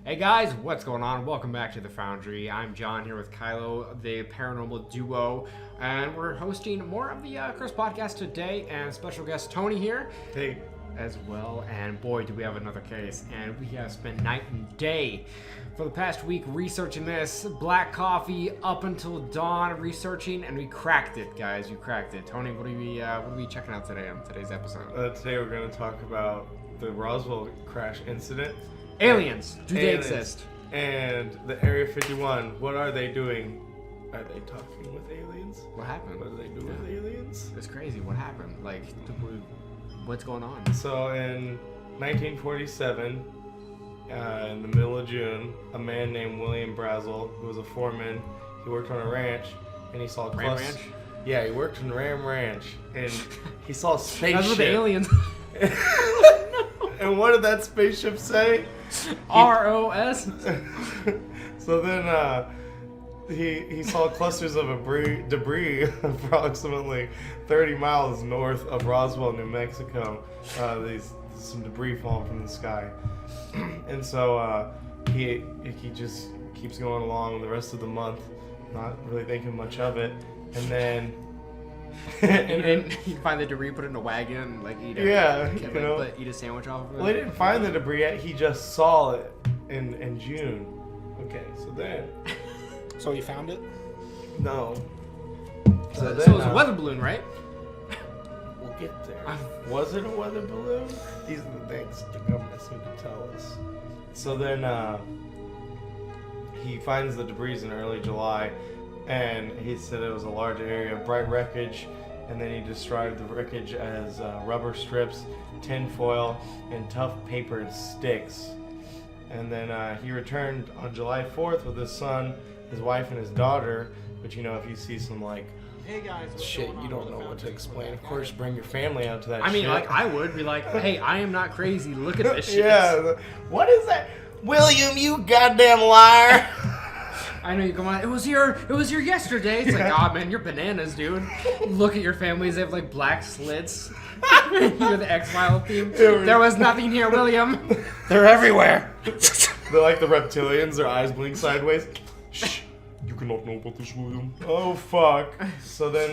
Hey guys, what's going on? Welcome back to the Foundry. I'm John here with Kylo, the paranormal duo, and we're hosting more of the Chris podcast today, and special guest Tony here. Hey. As well, and boy, do we have another case, and we have spent night and day for the past week researching this. Black coffee up until dawn researching, and we cracked it, guys. You cracked it. Tony, what are we checking out today on today's episode? Today we're going to talk about the Roswell crash incident. Aliens. Do they Aliens. exist? And the Area 51. What are they doing? Are they talking with aliens? What happened? What do they do with aliens? It's crazy. What happened? Like, what's going on? So in 1947, in the middle of June, a man named William Brazel, who was a foreman, he worked on a ranch, and he saw a Ram Ranch? Yeah, he worked in Ram Ranch, and he saw a spaceship. That's what the aliens. And what did that spaceship say? ROS. So then he saw clusters of debris approximately 30 miles north of Roswell, New Mexico. Some debris falling from the sky. And so he just keeps going along the rest of the month, not really thinking much of it. And then He'd find the debris, put it in a wagon, and like eat it. Yeah, eat a sandwich off of it. Well, he didn't find the debris yet. He just saw it in June. Okay, so then. So he found it? No. So it was a weather balloon, right? We'll get there. Was it a weather balloon? These are the things the government seem to tell us. So then he finds the debris in early July, and he said it was a large area of bright wreckage, and then he described the wreckage as rubber strips, tin foil, and tough papered sticks. And then he returned on July 4th with his son, his wife, and his daughter, which, you know, if you see some, like, Hey guys, shit you don't know what to explain, of course bring your family out to that shit. I mean, like, I would be like, hey, I am not crazy. Look at this shit. Yeah, what is that? William, you goddamn liar. I know you come on. It was here yesterday. It's like, oh man, you're bananas, dude. Look at your families. They have like black slits. You're the X-File theme. There was nothing here, William. they're everywhere. They're like the reptilians. Their eyes blink sideways. Shh. You cannot know about this, William. Oh fuck. So then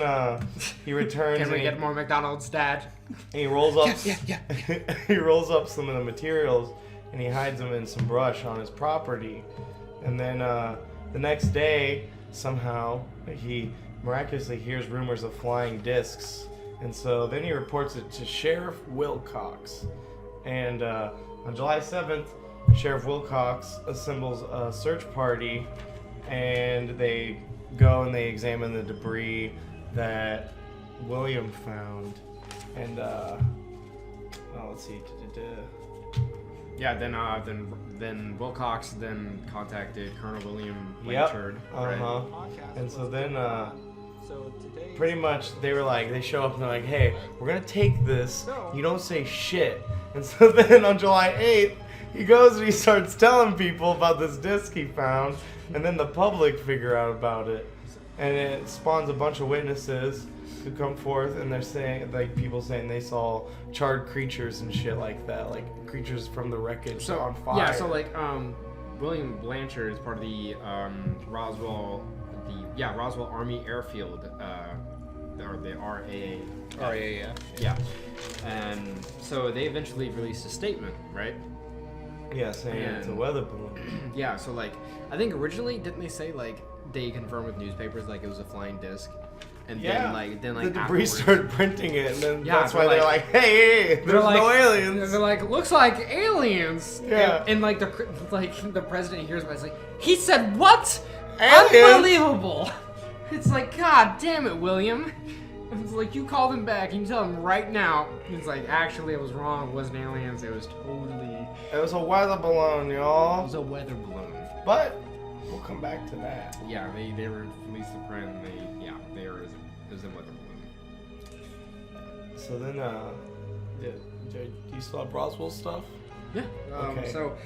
he returns. Can we get more McDonald's, Dad? And he rolls up. Yeah. He rolls up some of the materials and he hides them in some brush on his property. And then the next day, somehow, he miraculously hears rumors of flying discs. And so then he reports it to Sheriff Wilcox. And on July 7th, Sheriff Wilcox assembles a search party, and they go and they examine the debris that William found. And, let's see. Yeah, then Wilcox then contacted Colonel William Blanchard. Yep. Right? And so then pretty much they were like, they show up and they're like, hey, we're gonna take this, you don't say shit. And so then on July 8th, he goes and he starts telling people about this disc he found, and then the public figure out about it. And it spawns a bunch of witnesses who come forth, and they're saying, like, people saying they saw charred creatures and shit like that, like creatures from the wreckage on fire. Yeah, so like William Blanchard is part of the Roswell Army Airfield, or the RAA. RAA, Yeah, and so they eventually released a statement, right? Yeah, saying it's a weather balloon. Yeah, so like I think originally didn't they say like they confirmed with newspapers like it was a flying disc, and then like the debris afterwards, started printing it, and then Yeah, that's they're why they're like, hey, there's no aliens. They're like, looks like aliens. Yeah. And like the president hears about it, it's like, he said what? Aliens? Unbelievable. It's like, God damn it, William. It's like, you call them back, you tell them right now. It's like, actually, it was wrong. It wasn't aliens. It was totally... It was a weather balloon, It y'all. was a weather balloon. But we'll come back to that. Yeah, they released the print, and it was a weather balloon. So then, do you still have Roswell stuff? Yeah. Okay. So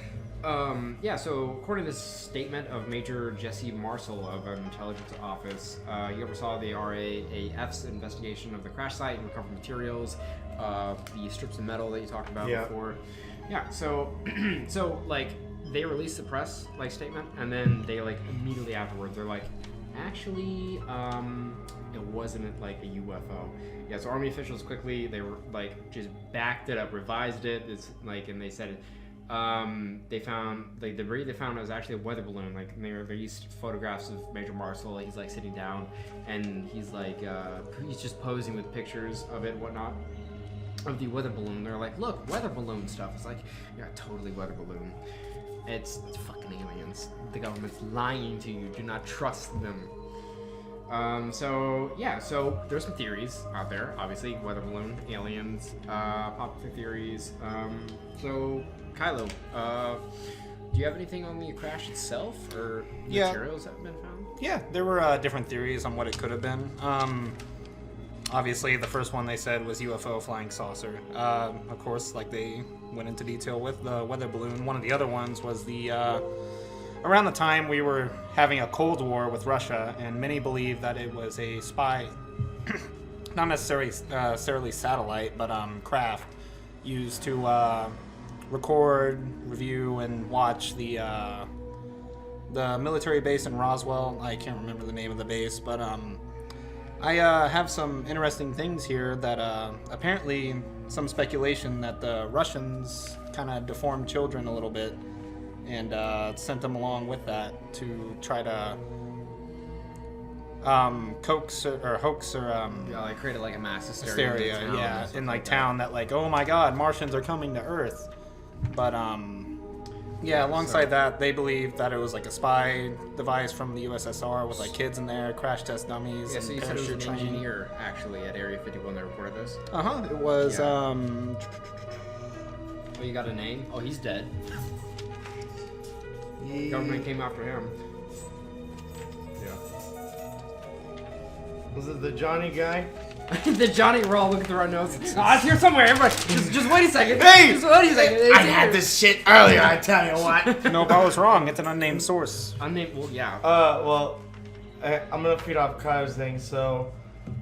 according to this statement of Major Jesse Marcel of an intelligence office, he oversaw the RAAF's investigation of the crash site and recovered materials, the strips of metal that you talked about before. Yeah, so like they released the press like statement, and then they like immediately afterwards they're like, actually, it wasn't like a UFO. Yeah, so Army officials quickly they were like just backed it up, revised it. It's like, and they said it. They found like the debris they found was actually a weather balloon. Like they released photographs of Major Marcel. He's like sitting down, and he's like he's just posing with pictures of it, whatnot, of the weather balloon. They're like, look, weather balloon stuff. It's like, yeah, totally weather balloon. It's fucking aliens. The government's lying to you. Do not trust them. So there's some theories out there. Obviously, weather balloon, aliens, popular theories. So Kylo, do you have anything on the crash itself or materials that have been found? Yeah, there were different theories on what it could have been. Obviously, the first one they said was UFO flying saucer. Of course, like they went into detail with the weather balloon. One of the other ones was the around the time we were having a Cold War with Russia, and many believe that it was a spy, not necessarily satellite, but craft used to record, review, and watch the military base in Roswell. I can't remember the name of the base, but I have some interesting things here that apparently some speculation that the Russians kind of deformed children a little bit and sent them along with that to try to hoax or like created like a mass hysteria in like town that like, oh my god, Martians are coming to Earth. But alongside that, they believe that it was like a spy device from the USSR with like kids in there, crash test dummies. Yeah, and so you said it was an training. engineer actually at Area 51 that reported this. It was Oh, you got a name? Oh, he's dead. Government came after him. Yeah. Was it the Johnny guy? The Johnny, we're all looking through our notes. It's here somewhere. Everybody, just wait a second. Hey! Just wait a second. It's I here. had this shit earlier, I tell you what. Nope, I was wrong. It's an unnamed source. Unnamed. Well, yeah. I'm gonna feed off Kyle's thing. So,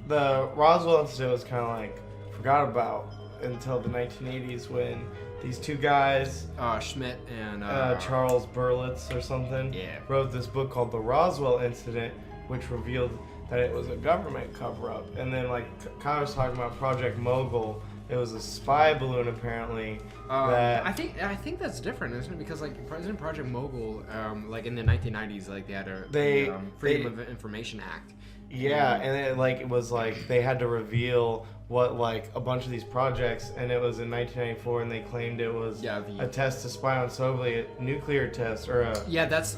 the Roswell incident was kind of like forgot about until the 1980s when these two guys, Schmidt and Charles Berlitz or something, wrote this book called The Roswell Incident, which revealed that it was a government cover-up. And then, like Kyle was talking about Project Mogul, it was a spy balloon apparently. That I think that's different, isn't it? Because like President Project Mogul, like in the 1990s, like they had the Freedom of Information Act. Yeah, and it was like they had to reveal what like a bunch of these projects, and it was in 1994, and they claimed it was a test to spy on Soviet nuclear tests or a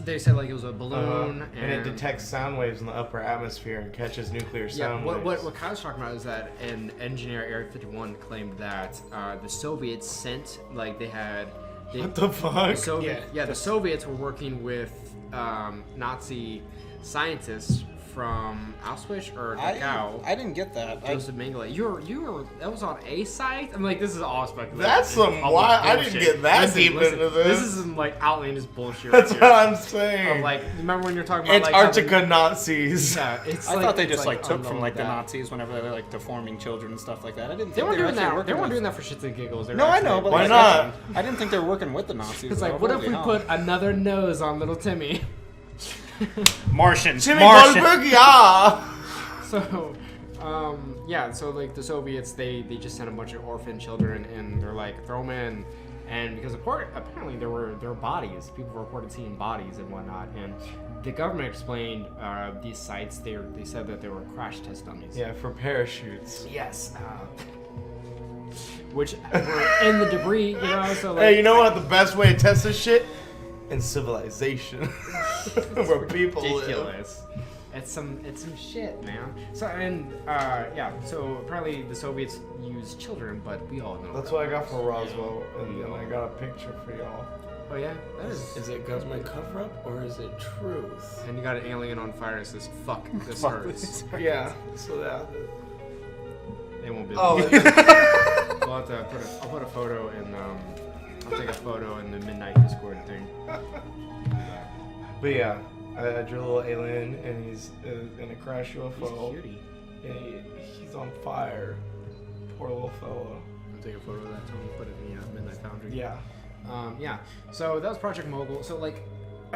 they said like it was a balloon and it detects sound waves in the upper atmosphere and catches nuclear sound waves. What Kyle's talking about is that an engineer at Area 51 claimed that the Soviets sent what the fuck? The Soviets were working with Nazi scientists from Auschwitz or Dachau. I didn't get that. Joseph Mengele. You were that was on a site? I'm like, this is all speculation. That's some wild. I didn't get that deep into this. This is some like outlandish bullshit. That's what I'm saying. Like, remember when you're talking about it's like Arctica Nazis? Yeah, it's I thought they just like took from like the that. Nazis whenever they were like deforming children and stuff like that. I didn't. They think weren't doing that. They were weren't doing that for shits and giggles. No, I know, but why like, not? I didn't think they were working with the Nazis. It's like, what if we put another nose on little Timmy? Martian? Jimmy Goldberg, yeah. So, so like the Soviets, they just sent a bunch of orphan children and they're like, throw them in. And because apparently there were bodies, people reported seeing bodies and whatnot. And the government explained these sites, they said that they were crash test dummies. Yeah, for parachutes. Yes. Which were in the debris, you know, so like... Hey, you know what? The best way to test this shit? In civilization. Where people ridiculous. It's some shit, man. So so apparently the Soviets used children, but we all know that's what I got for Roswell, and then I got a picture for y'all. Oh yeah, that is. Is it government cover up or is it truth? And you got an alien on fire that says "fuck this Earth." Yeah. So that. They won't be. Oh. I'll have to put a photo in. I'll take a photo in the Midnight Discord thing. But yeah. I drew a little alien, and he's in a crash UFO. He's a cutie. And he's on fire. Poor little fellow. I'll take a photo of that. Tell me to put it in the Midnight Foundry. Yeah. Yeah. So that was Project Mogul. So like,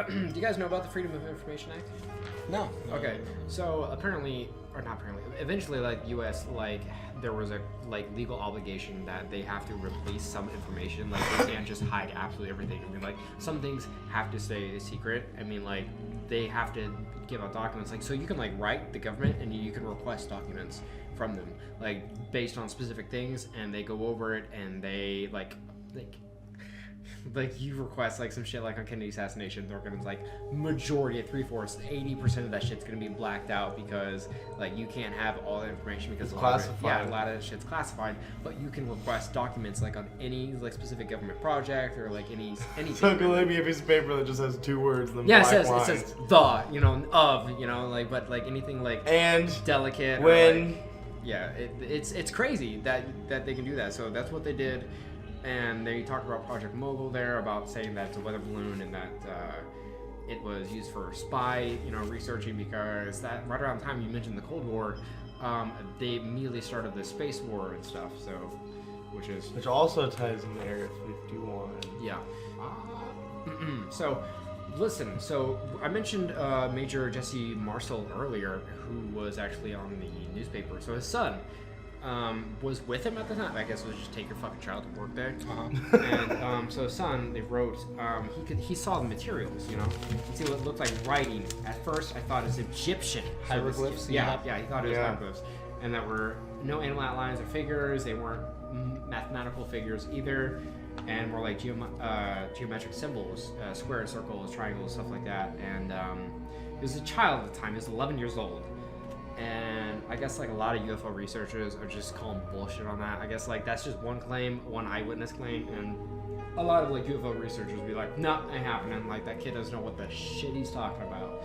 do you guys know about the Freedom of Information Act? No. Okay. So apparently, or not apparently, eventually, like U.S. like there was a like legal obligation that they have to release some information. Like they can't just hide absolutely everything. I mean, like some things have to stay a secret. I mean, like they have to give out documents. Like so, you can like write the government and you can request documents from them, like based on specific things, and they go over it and they like you request like some shit like on Kennedy assassination, they're gonna like majority of 3/4, 80% of that shit's gonna be blacked out because like you can't have all the information because It's a lot of classified. a lot of shit's classified. But you can request documents like on any like specific government project or like anything. So it could only be a piece of paper that just has 2 words and then Yeah, black it lines. says the, you know, of, you know, like but like anything like And delicate. Or, when like, yeah, it's crazy that they can do that. So that's what they did. And they talked about Project Mogul there, about saying that it's a weather balloon and that it was used for spy, you know, researching, because that right around the time you mentioned the Cold War, they immediately started the space war and stuff. So, which also ties into Area 51. yeah. So, listen. So I mentioned Major Jesse Marcel earlier, who was actually on the newspaper. So his son was with him at the time. I guess it was just take your fucking child to work there. And so his son, they wrote, he saw the materials, you know, you see what it looked like writing. At first, I thought it was Egyptian Hieroglyphs? So yeah, he thought it was Yeah. hieroglyphs, and that were no animal outlines or figures. They weren't mathematical figures either, and more like geometric symbols, squares, circles, triangles, stuff like that. And he was a child at the time. He was 11 years old. And I guess like a lot of UFO researchers are just calling bullshit on that. I guess like that's just one claim, one eyewitness claim, and a lot of like UFO researchers be like, no, it happening. Like that kid doesn't know what the shit he's talking about.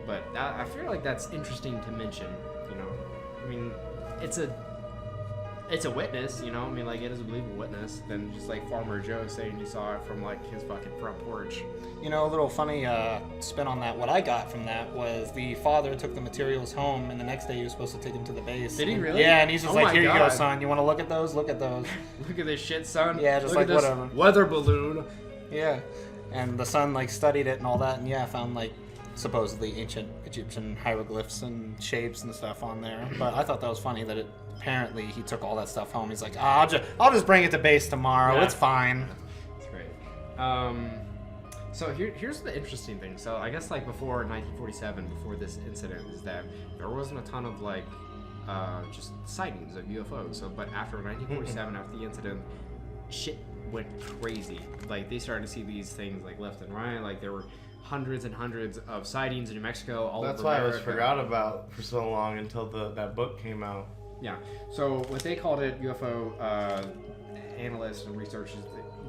But I feel like that's interesting to mention. You know, I mean, it's a witness. You know, I mean, like it is a believable witness than just like Farmer Joe saying he saw it from like his fucking front porch. You know, a little funny spin on that. What I got from that was the father took the materials home, and the next day he was supposed to take them to the base. Did he really? Yeah, and he's just Oh like, my here you go, God. son. You want to look at those? Look at those. Look at this shit, son. Yeah, just Look like at this whatever. weather balloon. Yeah. And the son, like, studied it and all that, and yeah, found, like, supposedly ancient Egyptian hieroglyphs and shapes and stuff on there. But I thought that was funny that apparently he took all that stuff home. He's like, I'll just bring it to base tomorrow. Yeah. It's fine. That's great. So here's the interesting thing. So I guess like before 1947, before this incident, is that there wasn't a ton of like just sightings of UFOs. So but after 1947, after the incident, shit went crazy. Like they started to see these things like left and right. Like there were hundreds and hundreds of sightings in New Mexico, all That's over why America. I was forgot about for so long until that book came out. Yeah. So what they called it, UFO analysts and researchers,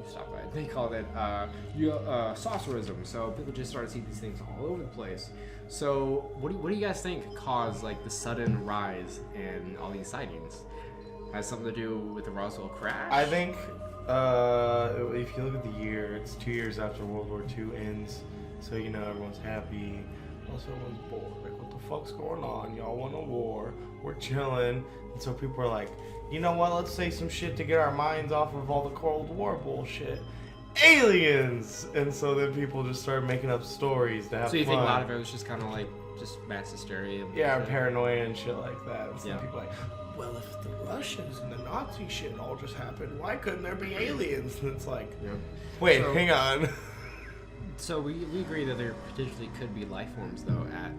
stop that. They called it saucerism. So people just started seeing these things all over the place. So what do you guys think caused like the sudden rise in all these sightings? Has something to do with the Roswell crash? I think if you look at the year, it's 2 years after World War II ends. So, you know, everyone's happy. Also, everyone's bored. Like, what the fuck's going on? Y'all want a war. We're chilling. And so people are like, you know what? Let's say some shit to get our minds off of all the Cold War bullshit. Aliens! And so then people just started making up stories to have So you fun. think a lot of it was just kind of like just mass hysteria? and Yeah, bullshit? paranoia and shit like that. And some Yeah. people are like, well, if the Russians and the Nazi shit all just happened, why couldn't there be aliens? And it's like, Yeah. wait, So- hang on. So we agree that there potentially could be life forms though at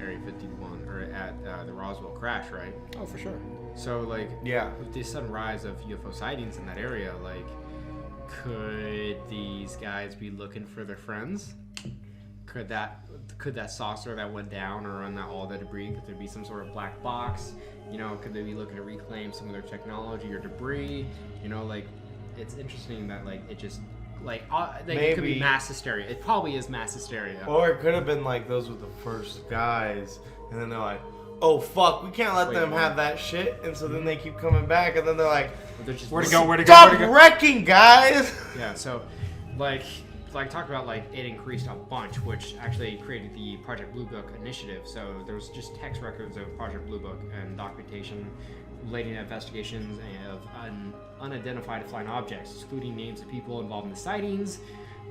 Area 51 or at the Roswell crash, right? Oh, for sure. So like, Yeah. with the sudden rise of UFO sightings in that area, like, could these guys be looking for their friends? Could that saucer that went down or on that all the debris, could there be some sort of black box? You know, could they be looking to reclaim some of their technology or debris? You know, like, it's interesting that like it just like it could be Maybe. mass hysteria. It probably is mass hysteria. Or it could have been like those were the first guys, and then they're like, oh fuck, we can't let Wait, them what? have that shit. And so then they keep coming back, and then they're like, Or they're just Where'd it listen- go? Where'd it go? stop Where'd it go? wrecking, guys! Yeah, so like talked about like it increased a bunch, which actually created the Project Blue Book initiative. So there's just text records of Project Blue Book and documentation relating to investigations of unidentified flying objects, excluding names of people involved in the sightings.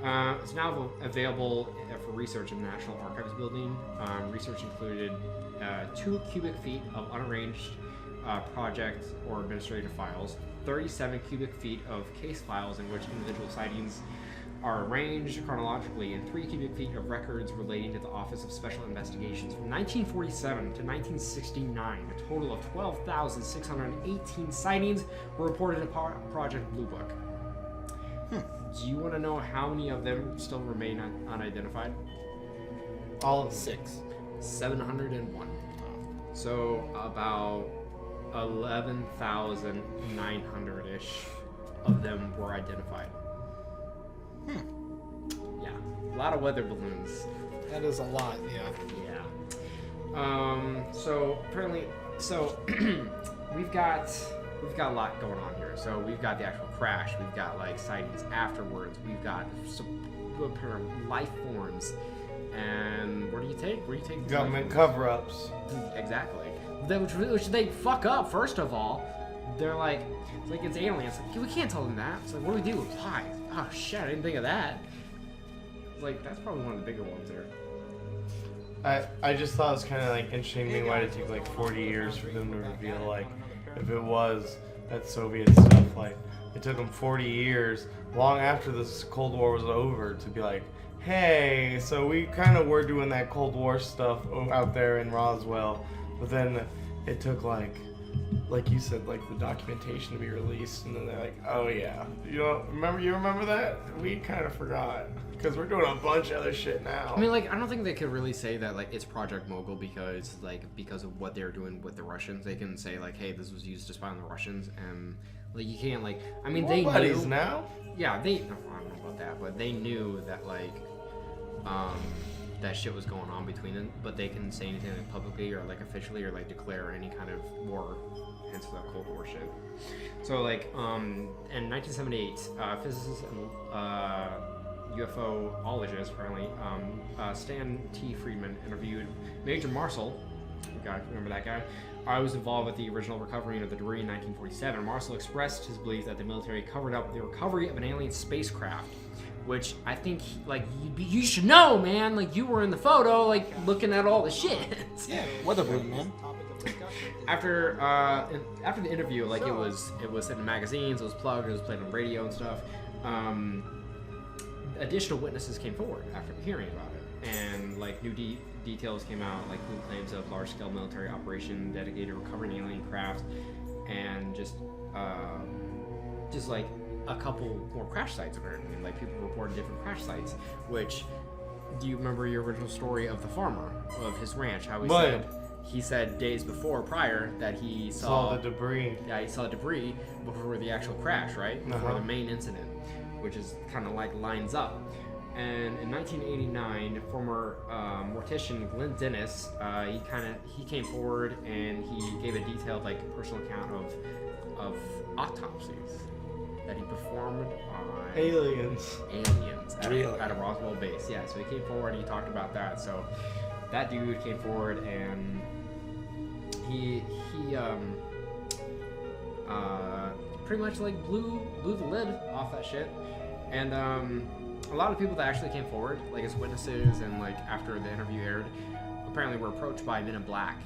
It's now available for research in the National Archives building. Research included 2 cubic feet of unarranged project or administrative files, 37 cubic feet of case files in which individual sightings are arranged chronologically, and 3 cubic feet of records relating to the Office of Special Investigations from 1947 to 1969. A total of 12,618 sightings were reported in Project Blue Book. Do you want to know how many of them still remain unidentified? All of them. 6. 701. So about 11,900-ish of them were identified. Yeah, a lot of weather balloons. That is a lot, yeah. Yeah. So apparently, we've got a lot going on here. So we've got the actual crash. We've got like sightings afterwards. We've got apparent life forms. And where do you take? Government cover-ups. Exactly. Which they fuck up. First of all, they're like, it's aliens. Like, we can't tell them that. It's like, what do we do? Why? Oh shit! I didn't think of that. Like, that's probably one of the bigger ones there. I just thought it was kind of like interesting to me why it took like 40 years for them to reveal, like, if it was that Soviet stuff, like, it took them 40 years, long after this Cold War was over, to be like, hey, so we kind of were doing that Cold War stuff out there in Roswell, but then it took like you said, like the documentation to be released, and then they're like, oh yeah, you remember that? We kind of forgot, because we're doing a bunch of other shit now. I mean, like, I don't think they could really say that, like, it's Project Mogul because of what they're doing with the Russians. They can say, like, hey, this was used to spy on the Russians, and, like, you can't, like, I mean, they knew. Now? Yeah, I don't know about that, but they knew that, like, that shit was going on between them, but they couldn't say anything, like, publicly or, like, officially, or, like, declare any kind of war, hence the Cold War shit. So, like, in 1978, physicist and UFOologist, apparently, Stan T. Friedman interviewed Major Marcel. Remember that guy? I was involved with the original recovery of the debris in 1947. Marcel expressed his belief that the military covered up the recovery of an alien spacecraft, which I think, like, you should know, man. Like, you were in the photo, like, looking at all the shit. Yeah, weather balloon, man. After the interview, like, it was in the magazines, it was plugged, it was played on radio and stuff. Additional witnesses came forward after hearing about it, and like new details came out, like new claims of large-scale military operation dedicated to recovering alien craft, and just like a couple more crash sites of it. I mean, like, people reported different crash sites. Which, do you remember your original story of the farmer of his ranch? How he said days prior that he saw the debris. Yeah, he saw debris before the actual crash, right? Before the main incident, which is kind of like lines up. And in 1989, former mortician Glenn Dennis, he came forward and he gave a detailed, like, personal account of autopsies that he performed on aliens at a Roswell base. Yeah, so he came forward and he talked about that. So that dude came forward and he pretty much, like, blew the lid off that shit. And a lot of people that actually came forward, like, as witnesses, and, like, after the interview aired, apparently were approached by Men in Black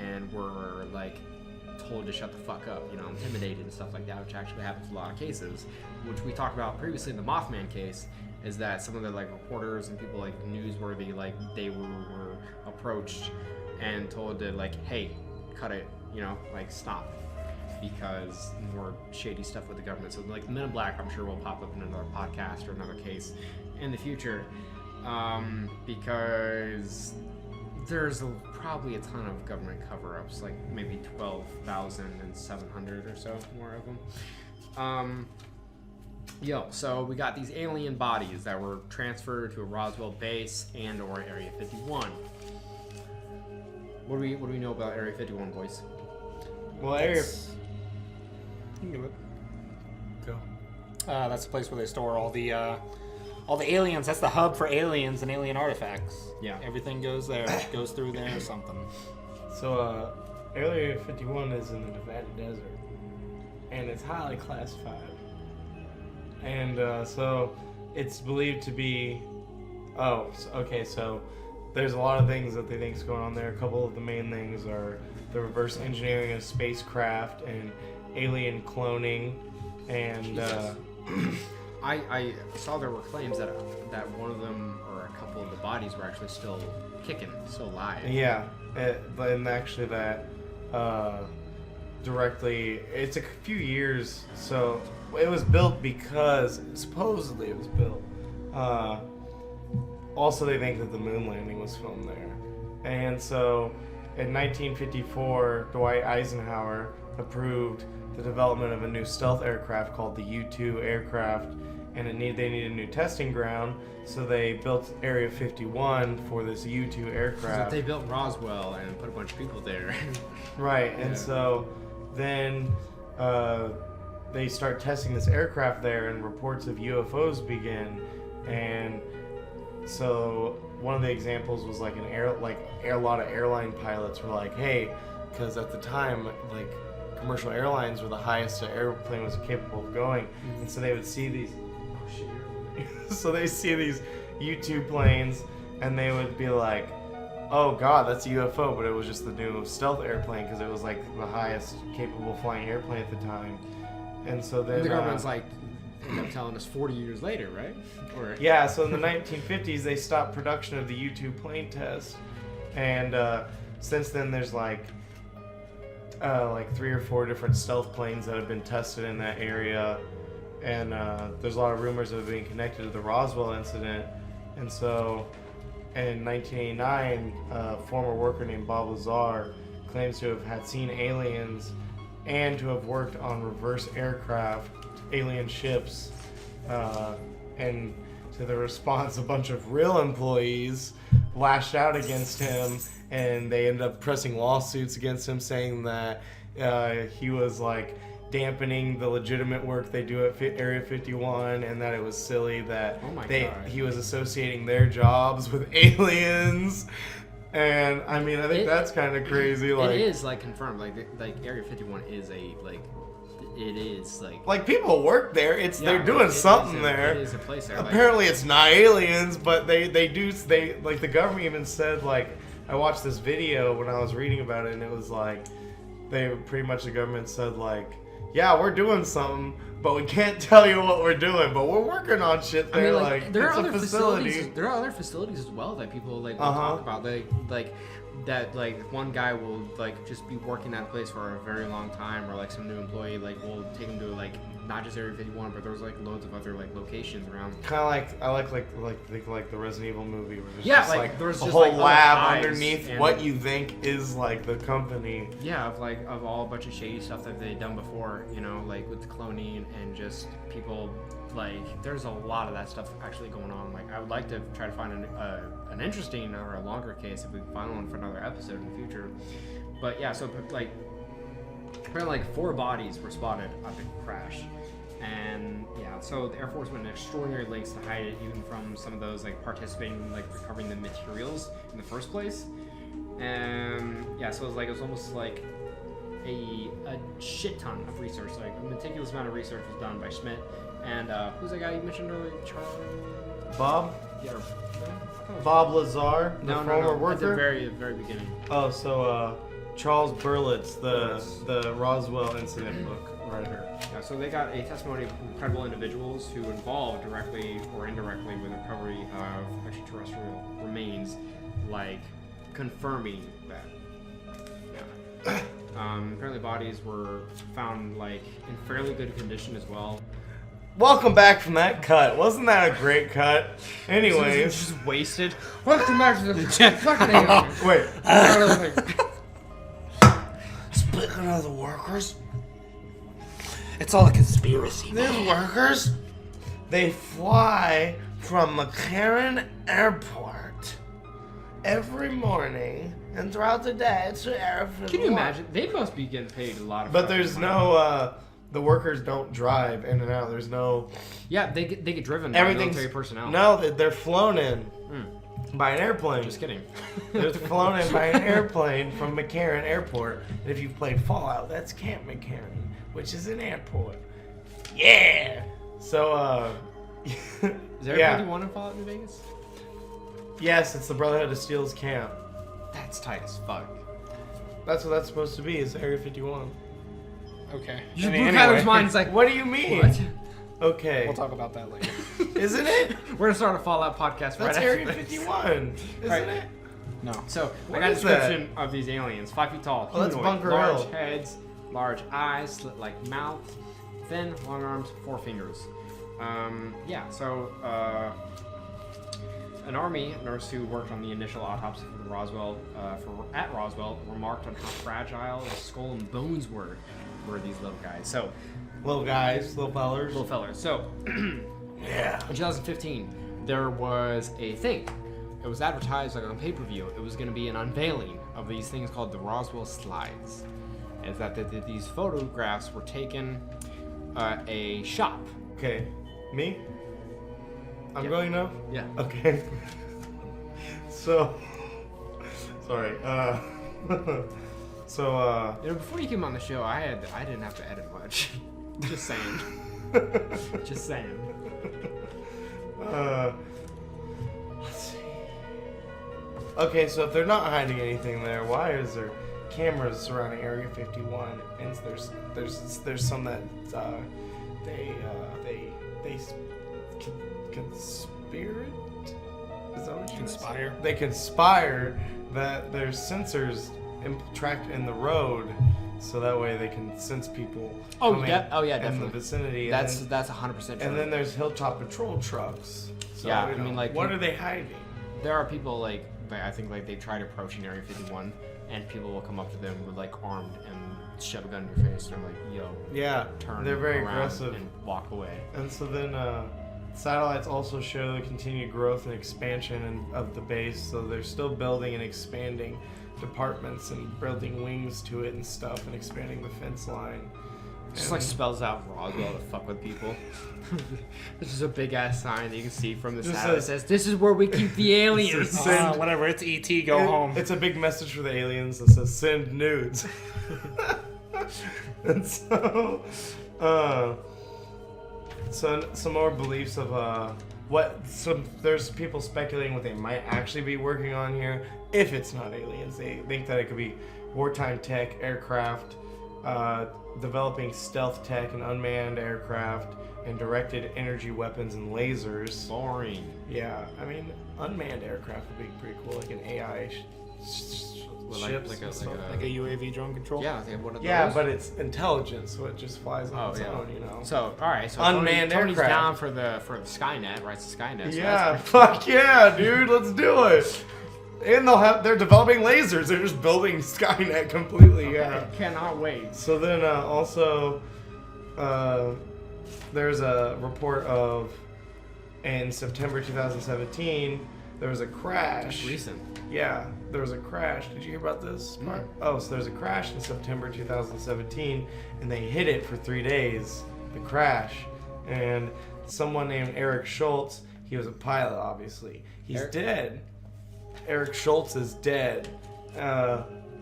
and were, like, told to shut the fuck up, you know, intimidated and stuff like that, which actually happens in a lot of cases, which we talked about previously in the Mothman case, is that some of the, like, reporters and people, like, newsworthy, like, they were approached and told to, like, hey, cut it, you know, like, stop, because more shady stuff with the government. So, like, the Men in Black, I'm sure will pop up in another podcast or another case in the future, because there's probably a ton of government cover-ups, like maybe 12,700 or so more of them. So we got these alien bodies that were transferred to a Roswell base and or Area 51. What do we know about Area 51, boys? Well, Area... You can do it. Go. That's the place where they store all the aliens. That's the hub for aliens and alien artifacts. Yeah. Everything goes there. Goes through there or something. So, Area 51 is in the Nevada desert, and it's highly classified. And so it's believed to be. So there's a lot of things that they think is going on there. A couple of the main things are the reverse engineering of spacecraft and alien cloning, and I saw there were claims that one of them or a couple of the bodies were actually still kicking, still alive. yeah, and actually that directly, it's a few years. So it was built because supposedly it was built. Also, they think that the moon landing was filmed there, and so in 1954, Dwight Eisenhower approved the development of a new stealth aircraft called the U-2 aircraft, and they needed a new testing ground, so they built Area 51 for this U-2 aircraft. So they built Roswell and put a bunch of people there. Right, Yeah. and so then they start testing this aircraft there, and reports of UFOs begin, and so one of the examples was like a lot of airline pilots were like, hey, because at the time, like, commercial airlines were the highest an airplane was capable of going, and so they would see these. So they see these U-2 planes, and they would be like, "Oh God, that's a UFO!" But it was just the new stealth airplane because it was like the highest capable flying airplane at the time. And so then The government's like, ended up telling us 40 years later, right? Or yeah, so in the 1950s they stopped production of the U-2 plane test, and since then there's like 3 or 4 different stealth planes that have been tested in that area, and there's a lot of rumors of it being connected to the Roswell incident. And so in 1989, a former worker named Bob Lazar claims to have had seen aliens and to have worked on reverse aircraft, alien ships, and to the response, a bunch of real employees lashed out against him, and they ended up pressing lawsuits against him, saying that he was like dampening the legitimate work they do at Area 51, and that it was silly that he was associating their jobs with aliens. And I mean, I think that's kind of crazy. Like, it is like confirmed. Like Area 51 is a it is like people work there. They're doing something there. It is a place there. Apparently, it's not aliens, but they like the government even said, like, I watched this video when I was reading about it, and it was like the government said, like, yeah, we're doing something, but we can't tell you what we're doing, but we're working on shit there. I mean, there it's are a other facility. There are other facilities as well that people will talk about. That one guy will just be working at a place for a very long time, or some new employee will take him to not just Area 51, but there's loads of other locations around. Kind of like I like the Resident Evil movie, where there's just there's a just whole other lab hives underneath and, what you think is the company. Yeah, of all a bunch of shady stuff that they've done before, with the cloning and just people. There's a lot of that stuff actually going on. I would like to try to find an interesting or a longer case if we can find one for another episode in the future. But yeah, so apparently 4 bodies were spotted at the crash, and yeah, so the Air Force went to extraordinary lengths to hide it, even from some of those participating in recovering the materials in the first place. And yeah, so it was almost like a shit ton of research, a meticulous amount of research was done by Schmidt. And who's that guy you mentioned earlier? Bob? Yeah. Bob Lazar, the former worker? At the very beginning. Oh, so Charles Berlitz, the Roswell incident book writer. Yeah, so they got a testimony of credible individuals who involved directly or indirectly with the recovery of extraterrestrial remains, confirming that. Yeah. Apparently bodies were found in fairly good condition as well. Welcome back from that cut. Wasn't that a great cut? Anyways. Just wasted. Welcome back to the fucking Wait. Speaking of the workers, it's all a conspiracy. These workers, they fly from McCarran Airport every morning and throughout the day to Area 51. Can you imagine? They must be getting paid a lot of But there's money. no, the workers don't drive in and out. There's no... Yeah, they get driven by military personnel. No, they're flown in. by an airplane. Just kidding. It was flown in by an airplane from McCarran Airport. And if you've played Fallout, that's Camp McCarran, which is an airport. Yeah. So, Is there yeah. 51 in Fallout New Vegas? Yes, it's the Brotherhood of Steel's camp. That's tight as fuck. That's what that's supposed to be. Is Area 51. Okay. You just Any- blew Kyler's anyway, mind. It's like, What do you mean? what? Okay. We'll talk about that later. Isn't it? We're gonna start a Fallout podcast right That's after Area this. 51. Isn't Right. it? No. So, What I got a is that? description of these aliens. 5 feet tall, Oh, that's humanoid, Bunker large Hill. heads, large eyes, slit-like mouth, thin, long arms, 4 fingers. An army nurse who worked on the initial autopsy for the Roswell, at Roswell, remarked on how fragile the skull and bones were these little guys. So, Little guys, little fellers. little fellers. So, Yeah. in 2015, there was a thing. It was advertised like on pay-per-view. It was going to be an unveiling of these things called the Roswell slides. Is that these photographs were taken at a shop. Okay. Me? I'm Yeah. going now? Yeah. Okay. So, sorry. Before you came on the show, I didn't have to edit much. Just saying. Just saying. Let's see. Okay, so if they're not hiding anything there, why is there cameras surrounding Area 51? And there's some that they conspire. Is that what you Conspire? They conspire that there's sensors tracked in the road, so that way they can sense people. Oh, coming yeah, in the definitely. vicinity. That's and 100% true. then there's hilltop patrol trucks. So, Yeah, you I mean, like, what are they hiding? there are people like I think like they tried approaching Area 51, and people will come up to them with like armed and shove a gun in your face, and they're like, "Yo, Yeah, turn they're very around aggressive. and walk away." And so then satellites also show the continued growth and expansion of the base. So they're still building and expanding departments and building wings to it and stuff, and expanding the fence line. Just like And- spells out Roswell to fuck with people. This is a big ass sign that you can see from the Just satellite. It says- says, "This is where we keep the aliens." Send- Whatever. It's ET. Go It- home. It's a big message for the aliens that says send nudes. And so, some more beliefs of there's people speculating what they might actually be working on here. If it's not aliens, they think that it could be wartime tech, aircraft, developing stealth tech and unmanned aircraft, and directed energy weapons and lasers. Boring. Yeah, I mean, unmanned aircraft would be pretty cool, like an AI ships like and a- stuff. Like a UAV drone control. Yeah, they have one of Yeah, those. but it's intelligent, so it just flies on Oh, its yeah. own, you know. So, all right. So Unmanned Tony's aircraft. down for the Skynet, right? It's Skynet. So Yeah, that's fuck yeah, dude, let's do it. And they're developing lasers. They're just building Skynet completely. pretty- Yeah. I cannot wait. So then also, there's a report of in September 2017 there was a crash. Recent. Yeah, there was a crash. Did you hear about this part? Oh, so there's a crash in September 2017, and they hid it for 3 days, the crash. And someone named Eric Schultz, he was a pilot, obviously. He's dead. Eric Schultz is dead.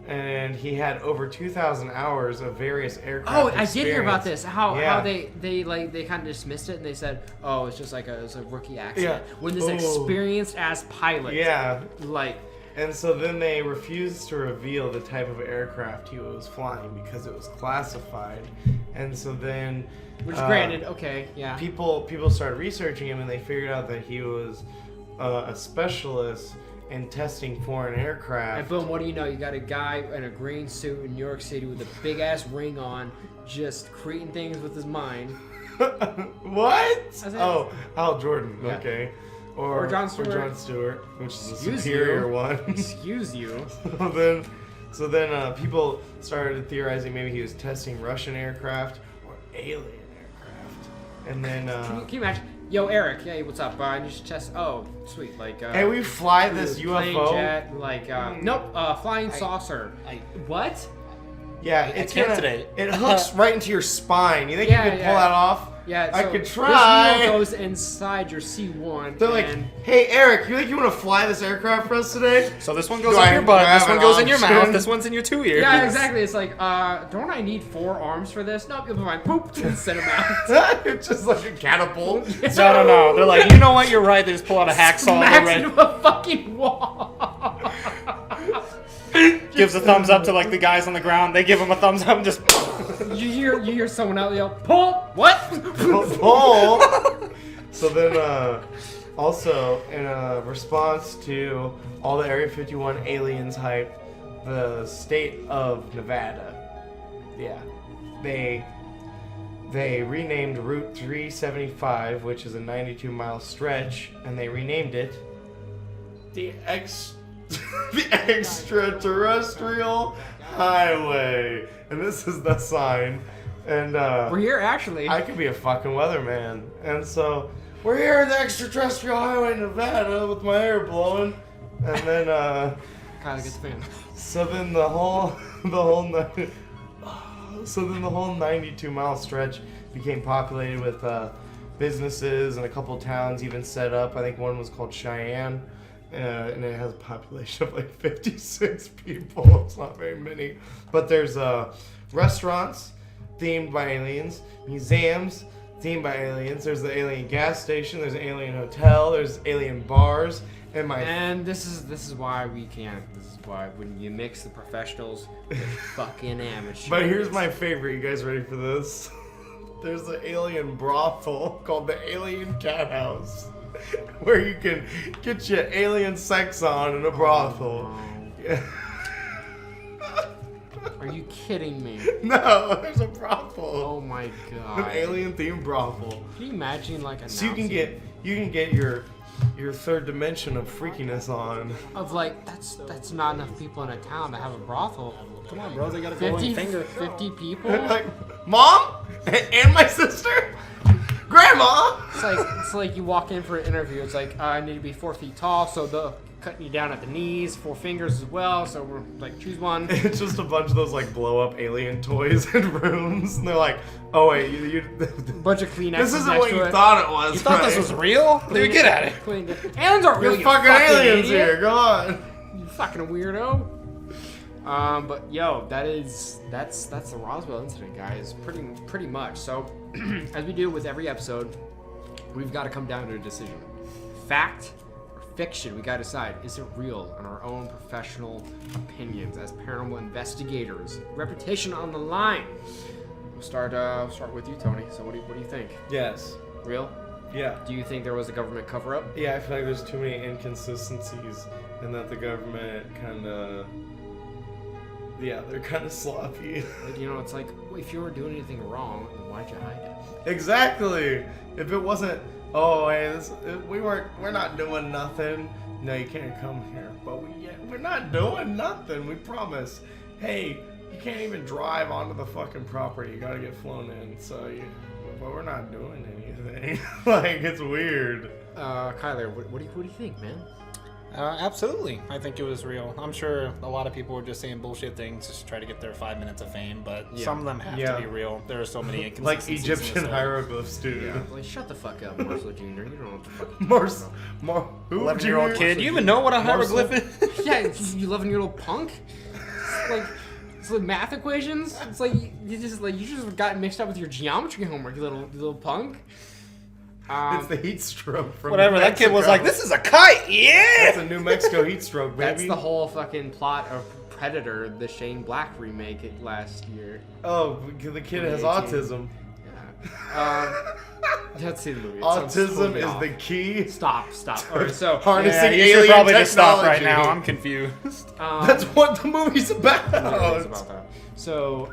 And he had over 2,000 hours of various aircraft Oh, I did hear about experience. this. How Yeah. they kind of dismissed it and they said, "Oh, it's just like it's a rookie accident." Yeah. When this Oh. experienced as pilot, Yeah. like And so then they refused to reveal the type of aircraft he was flying because it was classified. And so then, which granted, okay, yeah. people started researching him, and they figured out that he was a specialist in testing foreign aircraft. And boom, what do you know? You got a guy in a green suit in New York City with a big ass ring on, just creating things with his mind. What? it. Oh, Hal Jordan. Yeah. Okay. Or Jon Stewart. Or Jon Stewart, which is a Excuse superior you. one. Excuse you. So then people started theorizing maybe he was testing Russian aircraft or alien aircraft. And then, Can you imagine? Yo, Eric. Hey, what's up? I need to test. Oh, sweet. Like, hey, we fly this plane UFO. jet. Like, nope. Flying saucer. What? Yeah, I it's can't gonna, today. it hooks right into your spine. You think Yeah, you can yeah. pull that off? Yeah, I so could This try. wheel goes inside your C1. They're like, and hey Eric, you think you want to fly this aircraft for us today? So this one goes Do in I your butt, grab this one an goes in your option? mouth, this one's in your 2 ears. yeah, exactly. It's like, don't I need 4 arms for this? Nope, you'll be fine. Boop, and send him out. It's just like a catapult. No. They're like, you know what? You're right. They just pull out a hacksaw. Smacks They're into a fucking wall. gives a thumbs up to like the guys on the ground. They give him a thumbs up and just. You hear someone out yell, pull! What? Pull. So then, also in a response to all the Area 51 aliens hype, the state of Nevada, they renamed Route 375, which is a 92-mile stretch, and they renamed it the Extraterrestrial Highway. And this is the sign. And We're here, actually. I could be a fucking weatherman. And so we're here at the Extraterrestrial Highway in Nevada with my hair blowing. And then Kinda gets fan. so then the whole 92-mile stretch became populated with businesses, and a couple towns even set up. I think one was called Cheyenne, and it has a population of like 56 people. It's not very many, but there's restaurants themed by aliens, museums themed by aliens. There's the alien gas station. There's an alien hotel. There's alien bars. And this is why we can't. This is why when you mix the professionals with fucking amateurs. But here's my favorite. You guys ready for this? There's an alien brothel called the Alien Cat House, where you can get your alien sex on in a brothel. Are you kidding me? No, there's a brothel. Oh my An god. alien themed brothel. Can you imagine like So you can get your third dimension of freakiness on. of like that's not enough people in a town to have a brothel. Come on, bro. They got a 50, glowing finger. 50 people? Like, Mom and my sister, Grandma. It's like you walk in for an interview. It's like I need to be 4 feet tall, so they're cutting you down at the knees, 4 fingers as well. So we're like, choose one. It's just a bunch of those like blow up alien toys in rooms, and they're like, "Oh wait, you Bunch of Kleenexes this isn't next what to you it. thought it was." You thought this right? was real? Dude, get at it. Aliens aren't You're really fucking aliens idiot. here. Go on. You fucking weirdo. But yo, that's the Roswell incident, guys. Pretty much. So, as we do with every episode, we've got to come down to a decision. Fact or fiction? We got to decide. Is it real? On our own professional opinions as paranormal investigators. Reputation on the line. We'll start with you, Tony. So what do you think? Yes. Real? Yeah. Do you think there was a government cover-up? Yeah, I feel like there's too many inconsistencies, and that the government kind of. Yeah, they're kind of sloppy. Like, you know, it's like, if you weren't doing anything wrong, then why'd you hide it? Exactly. If it wasn't, oh, hey, we're not doing nothing. No, you can't come here. But we're not doing nothing. We promise. Hey, you can't even drive onto the fucking property. You gotta get flown in. But we're not doing anything. Like, it's weird. Kyler, what do you think, man? Absolutely. I think it was real. I'm sure a lot of people were just saying bullshit things just to try to get their 5 minutes of fame, but some of them have to be real. There are so many Like inconsistencies. Egyptian hieroglyphs, dude. Yeah. Like, shut the fuck up, Marcel Jr. You don't know what the fuck. Who 11-year-old kid. Do you even know what a hieroglyph is? Yeah, you 11-year-old punk. It's like math equations. It's like you just got mixed up with your geometry homework, you little punk. It's the heat stroke from Whatever. New That kid was Mexico. like, "This is a kite, yeah." That's a New Mexico heat stroke, baby. That's the whole fucking plot of Predator, the Shane Black remake last year. Oh, the kid has 2018. autism. Yeah. Let's see the movie. It sounds Autism totally is off. the key. Stop. All right, so Harnessing You should alien probably just stop right technology. now. I'm confused. That's what the movie's about. Yeah, it's about that. So,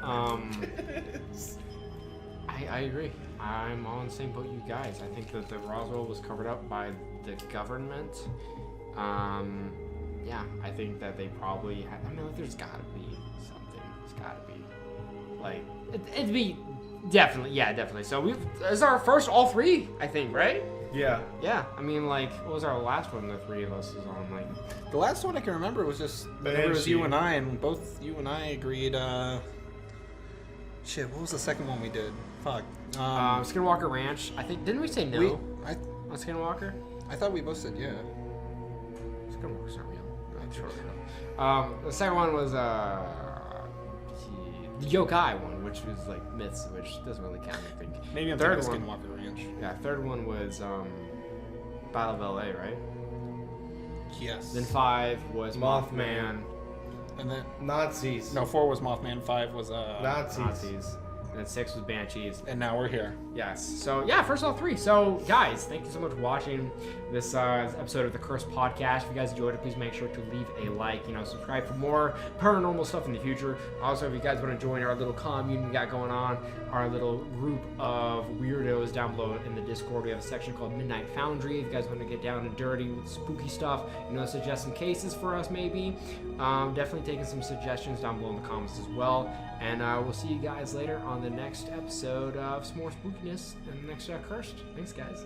I agree. I'm on the same boat you guys. I think that the Roswell was covered up by the government. Yeah, I think that they probably had, I mean, like, there's gotta be something. There's gotta be. Like, it'd be definitely. So it's our first all three, I think, right? Yeah. Yeah, I mean, like, what was our last one the three of us was on? Like, The last one I can remember was just whenever it was you and I, and both you and I agreed Shit, what was the second one we did? Fuck. Skinwalker Ranch. I think didn't we say no I on Skinwalker? thought we both said yeah. Skinwalker's not real. I'm sure. The second one was the Yokai one, which was like myths, which doesn't really count. I think. Maybe I'm Third thinking one- Skinwalker Ranch. Yeah, third one was Battle of LA, right? Yes. Then 5 was Mothman. Mothman. And then Nazis. no, 4 was Mothman, 5 was Nazis. Nazis. And then 6 was Banshees. and now we're here. Yes. So yeah, first off 3. So guys, thank you so much for watching this episode of the Cursed Podcast. If you guys enjoyed it, please make sure to leave a like. Subscribe for more paranormal stuff in the future. Also, if you guys want to join our little commune we got going on, our little group of weirdos down below in the Discord, we have a section called Midnight Foundry. If you guys want to get down and dirty with spooky stuff, suggest some cases for us maybe. Definitely taking some suggestions down below in the comments as well. And we'll see you guys later on the next episode of some more spookiness and the next Cursed. Thanks, guys.